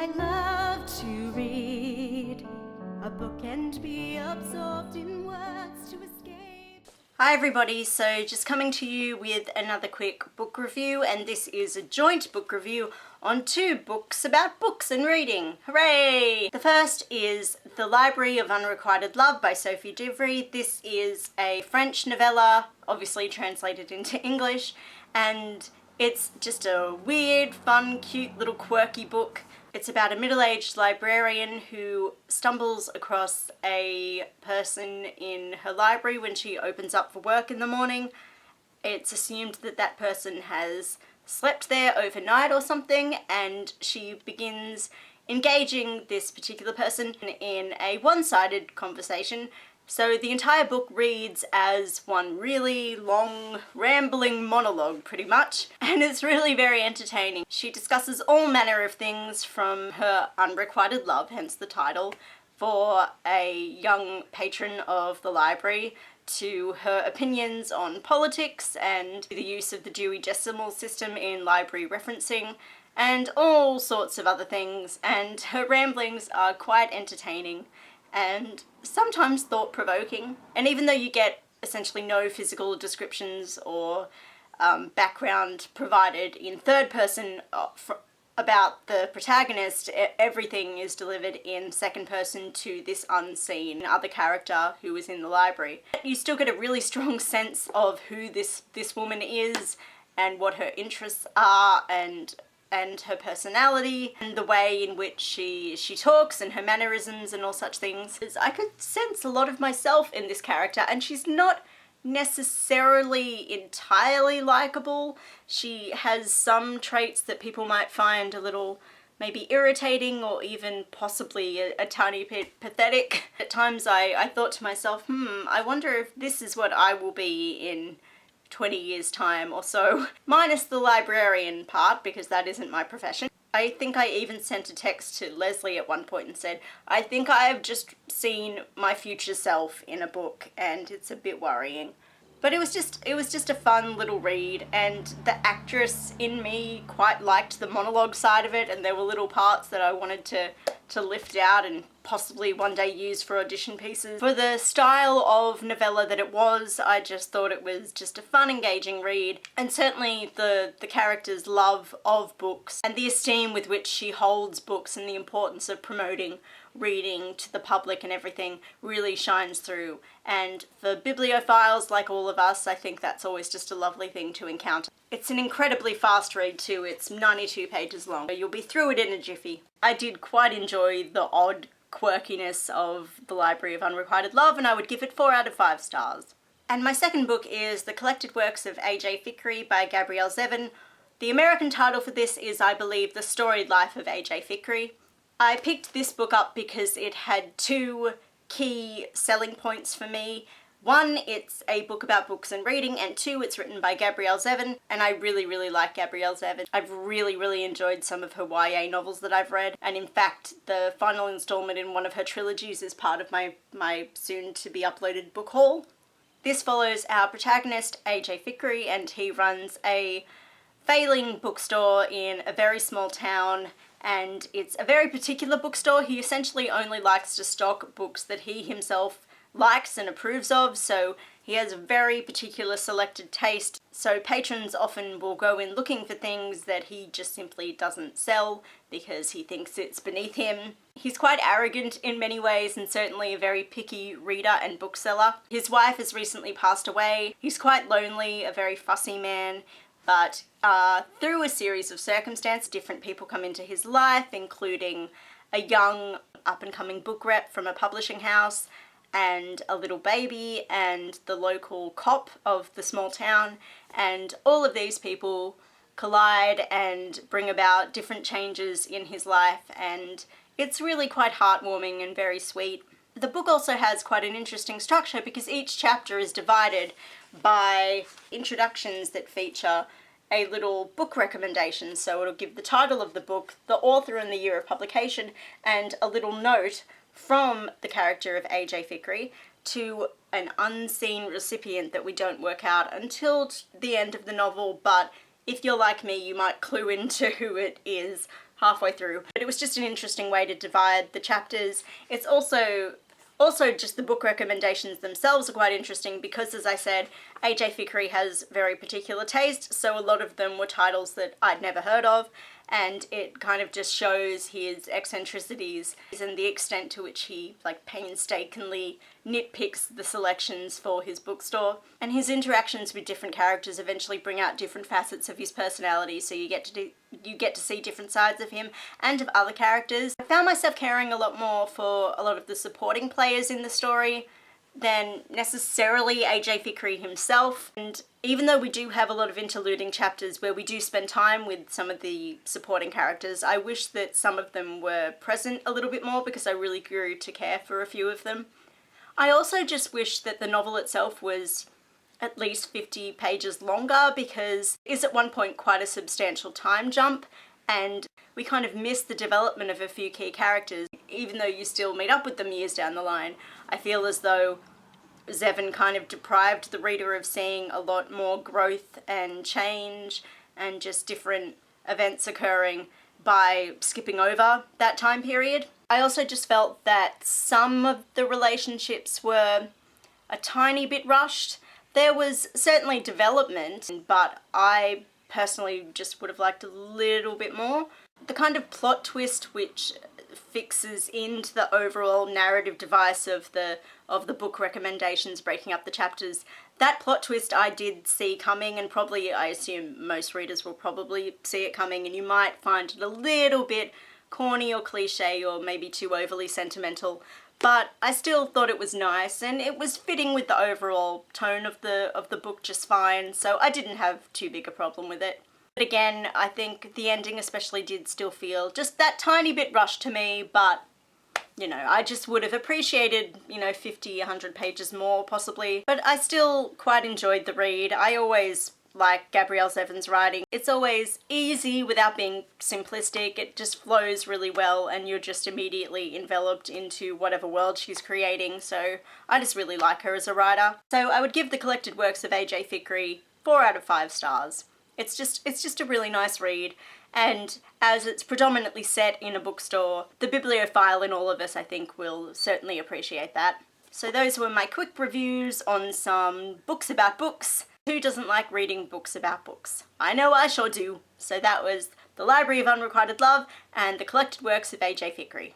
I love to read a book and be absorbed in words to escape. Hi everybody, so just coming to you with another quick book review, and this is a joint book review on two books about books and reading. Hooray! The first is The Library of Unrequited Love by Sophie Divry. This is a French novella, obviously translated into English, and it's just a weird, fun, cute little quirky book. It's about a middle-aged librarian who stumbles across a person in her library when she opens up for work in the morning. It's assumed that that person has slept there overnight or something, and she begins engaging this particular person in a one-sided conversation. So the entire book reads as one really long, rambling monologue, pretty much, and it's really very entertaining. She discusses all manner of things, from her unrequited love, hence the title, for a young patron of the library, to her opinions on politics and the use of the Dewey Decimal System in library referencing, and all sorts of other things, and her ramblings are quite entertaining and sometimes thought-provoking. And even though you get essentially no physical descriptions or background provided in third person about the protagonist, everything is delivered in second person to this unseen other character who is in the library. You still get a really strong sense of who this woman is and what her interests are, and her personality, and the way in which she talks and her mannerisms and all such things. I could sense a lot of myself in this character, and she's not necessarily entirely likable. She has some traits that people might find a little maybe irritating or even possibly a tiny bit pathetic. At times I thought to myself, I wonder if this is what I will be in 20 years time or so, minus the librarian part, because that isn't my profession. I think I even sent a text to Leslie at one point and said, I think I have just seen my future self in a book, and it's a bit worrying. But it was just a fun little read, and the actress in me quite liked the monologue side of it, and there were little parts that I wanted to lift out and possibly one day use for audition pieces. For the style of novella that it was, I just thought it was just a fun, engaging read, and certainly the character's love of books and the esteem with which she holds books and the importance of promoting reading to the public and everything really shines through. And for bibliophiles like all of us, I think that's always just a lovely thing to encounter. It's an incredibly fast read too. It's 92 pages long. You'll be through it in a jiffy. I did quite enjoy the odd quirkiness of The Library of Unrequited Love, and I would give it 4 out of 5 stars. And my second book is The Collected Works of A.J. Fikry by Gabrielle Zevin. The American title for this is, I believe, The Storied Life of A.J. Fikry. I picked this book up because it had two key selling points for me. One, it's a book about books and reading, and two, it's written by Gabrielle Zevin, and I really like Gabrielle Zevin. I've really enjoyed some of her YA novels that I've read, and in fact, the final installment in one of her trilogies is part of my soon-to-be uploaded book haul. This follows our protagonist, A.J. Fikry, and he runs a failing bookstore in a very small town, and it's a very particular bookstore. He essentially only likes to stock books that he himself likes and approves of, so he has a very particular selected taste. So patrons often will go in looking for things that he just simply doesn't sell because he thinks it's beneath him. He's quite arrogant in many ways, and certainly a very picky reader and bookseller. His wife has recently passed away. He's quite lonely, a very fussy man. But through a series of circumstances, different people come into his life, including a young up-and-coming book rep from a publishing house, and a little baby, and the local cop of the small town, and all of these people collide and bring about different changes in his life, and it's really quite heartwarming and very sweet. The book also has quite an interesting structure because each chapter is divided by introductions that feature a little book recommendation. So it'll give the title of the book, the author and the year of publication, and a little note from the character of A.J. Fikry to an unseen recipient that we don't work out until the end of the novel, but if you're like me, you might clue into who it is halfway through. But it was just an interesting way to divide the chapters. It's also just the book recommendations themselves are quite interesting because, as I said, AJ Fikry has very particular taste, so a lot of them were titles that I'd never heard of, and it kind of just shows his eccentricities and the extent to which he painstakingly nitpicks the selections for his bookstore. And his interactions with different characters eventually bring out different facets of his personality, so you get to see different sides of him and of other characters. I found myself caring a lot more for a lot of the supporting players in the story than necessarily AJ Fikry himself. And even though we do have a lot of interluding chapters where we do spend time with some of the supporting characters, I wish that some of them were present a little bit more because I really grew to care for a few of them. I also just wish that the novel itself was at least 50 pages longer because it is at one point quite a substantial time jump, and we kind of miss the development of a few key characters. Even though you still meet up with them years down the line, I feel as though Zevin kind of deprived the reader of seeing a lot more growth and change and just different events occurring by skipping over that time period. I also just felt that some of the relationships were a tiny bit rushed. There was certainly development, but I personally just would have liked a little bit more. The kind of plot twist which fixes into the overall narrative device of the book recommendations, breaking up the chapters, that plot twist I did see coming, and probably I assume most readers will probably see it coming, and you might find it a little bit corny or cliche or maybe too overly sentimental, but I still thought it was nice and it was fitting with the overall tone of the book just fine, so I didn't have too big a problem with it. But again, I think the ending especially did still feel just that tiny bit rushed to me, but you know, I just would have appreciated, 50, 100 pages more possibly. But I still quite enjoyed the read. I always like Gabrielle Zevin's writing. It's always easy without being simplistic. It just flows really well and you're just immediately enveloped into whatever world she's creating. So I just really like her as a writer. So I would give the collected works of AJ Fikry 4 out of 5 stars. It's just a really nice read, and as it's predominantly set in a bookstore, the bibliophile in all of us I think will certainly appreciate that. So those were my quick reviews on some books about books. Who doesn't like reading books about books? I know I sure do. So that was The Library of Unrequited Love and The Collected Works of AJ Fikry.